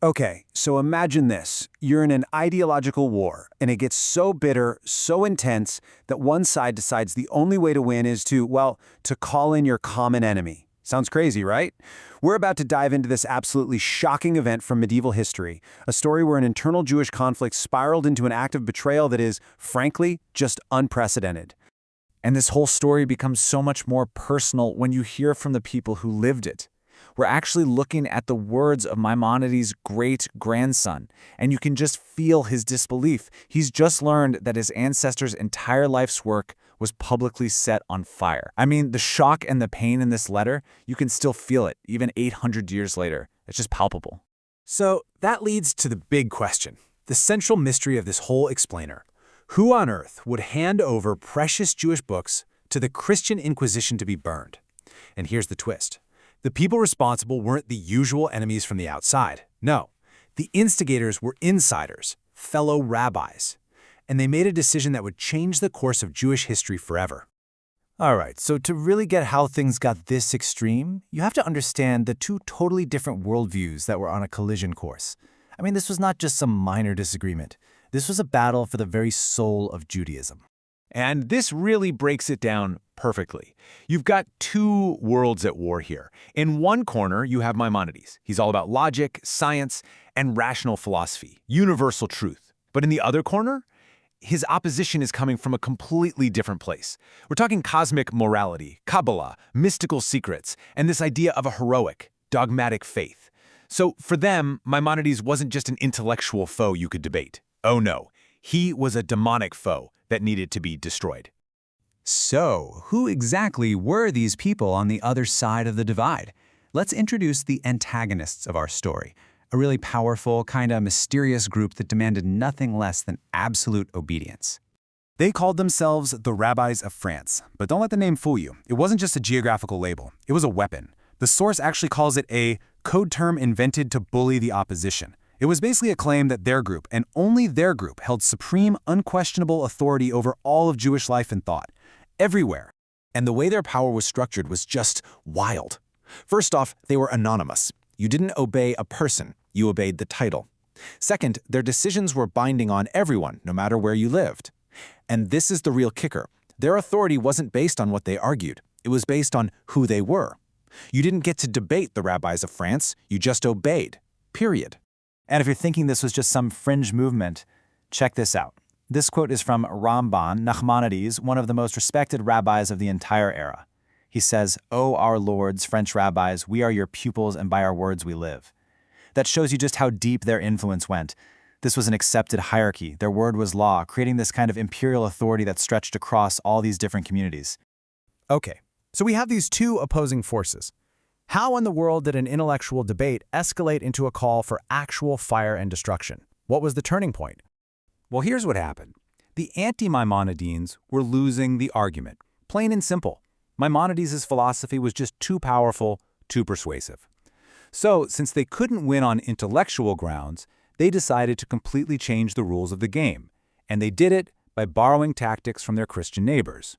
Okay, so imagine this. You're in an ideological war, and it gets so bitter, so intense, that one side decides the only way to win is to, well, to call in your common enemy. Sounds crazy, right? We're about to dive into this absolutely shocking event from medieval history, a story where an internal Jewish conflict spiraled into an act of betrayal that is, frankly, just unprecedented. And this whole story becomes so much more personal when you hear from the people who lived it. We're actually looking at the words of Maimonides' great-grandson, and you can just feel his disbelief. He's just learned that his ancestor's entire life's work was publicly set on fire. I mean, the shock and the pain in this letter, you can still feel it, even 800 years later. It's just palpable. So that leads to the big question, the central mystery of this whole explainer. Who on earth would hand over precious Jewish books to the Christian Inquisition to be burned? And here's the twist. The people responsible weren't the usual enemies from the outside. No, the instigators were insiders, fellow rabbis. And they made a decision that would change the course of Jewish history forever. All right, so to really get how things got this extreme, you have to understand the two totally different worldviews that were on a collision course. I mean, this was not just some minor disagreement. This was a battle for the very soul of Judaism. And this really breaks it down perfectly. You've got two worlds at war here. In one corner, you have Maimonides. He's all about logic, science, and rational philosophy, universal truth. But in the other corner, his opposition is coming from a completely different place. We're talking cosmic morality, Kabbalah, mystical secrets, and this idea of a heroic, dogmatic faith. So for them, Maimonides wasn't just an intellectual foe you could debate. Oh no, he was a demonic foe that needed to be destroyed. So, who exactly were these people on the other side of the divide? Let's introduce the antagonists of our story, a really powerful, kinda mysterious group that demanded nothing less than absolute obedience. They called themselves the Rabbis of France, but don't let the name fool you. It wasn't just a geographical label, it was a weapon. The source actually calls it a code term invented to bully the opposition. It was basically a claim that their group, and only their group, held supreme, unquestionable authority over all of Jewish life and thought, everywhere. And the way their power was structured was just wild. First off, they were anonymous. You didn't obey a person, you obeyed the title. Second, their decisions were binding on everyone, no matter where you lived. And this is the real kicker. Their authority wasn't based on what they argued. It was based on who they were. You didn't get to debate the rabbis of France, you just obeyed. Period. And if you're thinking this was just some fringe movement, check this out. This quote is from Ramban Nachmanides, one of the most respected rabbis of the entire era. He says, "O our lords, French rabbis, we are your pupils and by our words we live." That shows you just how deep their influence went. This was an accepted hierarchy. Their word was law, creating this kind of imperial authority that stretched across all these different communities. Okay, so we have these two opposing forces. How in the world did an intellectual debate escalate into a call for actual fire and destruction? What was the turning point? Well, here's what happened. The anti-Maimonideans were losing the argument. Plain and simple. Maimonides' philosophy was just too powerful, too persuasive. So, since they couldn't win on intellectual grounds, they decided to completely change the rules of the game. And they did it by borrowing tactics from their Christian neighbors.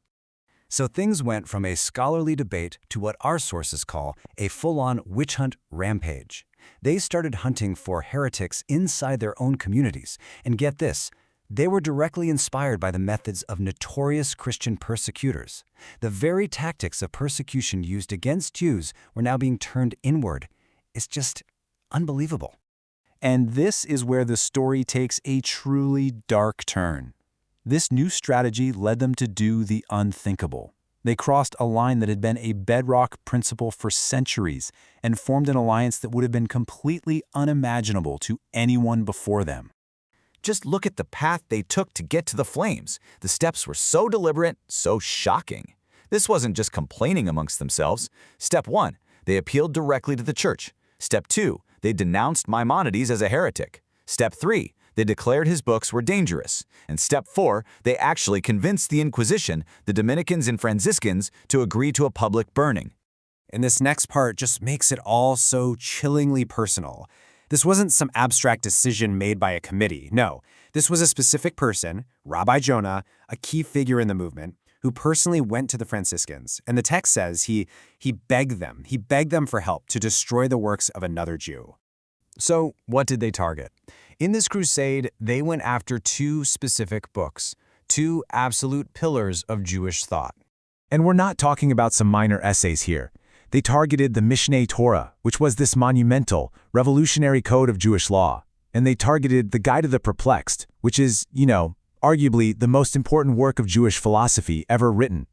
So things went from a scholarly debate to what our sources call a full-on witch hunt rampage. They started hunting for heretics inside their own communities. And get this, they were directly inspired by the methods of notorious Christian persecutors. The very tactics of persecution used against Jews were now being turned inward. It's just unbelievable. And this is where the story takes a truly dark turn. This new strategy led them to do the unthinkable. They crossed a line that had been a bedrock principle for centuries and formed an alliance that would have been completely unimaginable to anyone before them. Just look at the path they took to get to the flames. The steps were so deliberate, so shocking. This wasn't just complaining amongst themselves. Step 1, they appealed directly to the church. Step 2, they denounced Maimonides as a heretic. Step 3, they declared his books were dangerous. And step 4, they actually convinced the Inquisition, the Dominicans and Franciscans, to agree to a public burning. And this next part just makes it all so chillingly personal. This wasn't some abstract decision made by a committee. No, this was a specific person, Rabbi Jonah, a key figure in the movement, who personally went to the Franciscans. And the text says he begged them for help to destroy the works of another Jew. So, what did they target? In this crusade, they went after two specific books, two absolute pillars of Jewish thought. And we're not talking about some minor essays here. They targeted the Mishneh Torah, which was this monumental, revolutionary code of Jewish law. And they targeted the Guide of the Perplexed, which is, arguably the most important work of Jewish philosophy ever written.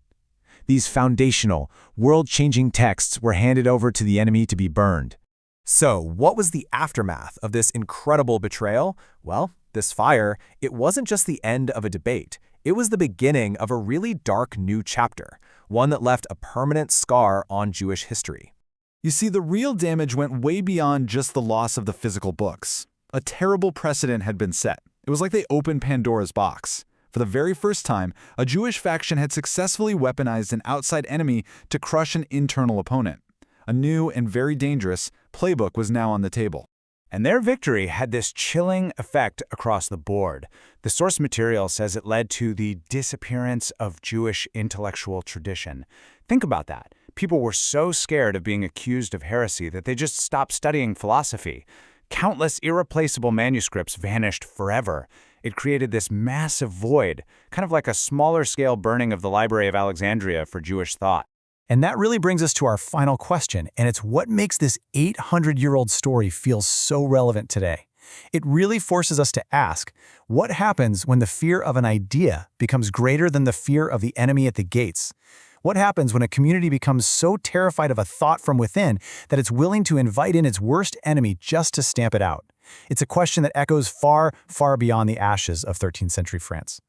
These foundational, world-changing texts were handed over to the enemy to be burned. So, what was the aftermath of this incredible betrayal? Well, this fire, it wasn't just the end of a debate. It was the beginning of a really dark new chapter, one that left a permanent scar on Jewish history. You see, the real damage went way beyond just the loss of the physical books. A terrible precedent had been set. It was like they opened Pandora's box. For the very first time, a Jewish faction had successfully weaponized an outside enemy to crush an internal opponent. A new and very dangerous playbook was now on the table. And their victory had this chilling effect across the board. The source material says it led to the disappearance of Jewish intellectual tradition. Think about that. People were so scared of being accused of heresy that they just stopped studying philosophy. Countless irreplaceable manuscripts vanished forever. It created this massive void, kind of like a smaller-scale burning of the Library of Alexandria for Jewish thought. And that really brings us to our final question, and it's what makes this 800-year-old story feel so relevant today. It really forces us to ask, what happens when the fear of an idea becomes greater than the fear of the enemy at the gates? What happens when a community becomes so terrified of a thought from within that it's willing to invite in its worst enemy just to stamp it out? It's a question that echoes far, far beyond the ashes of 13th century France.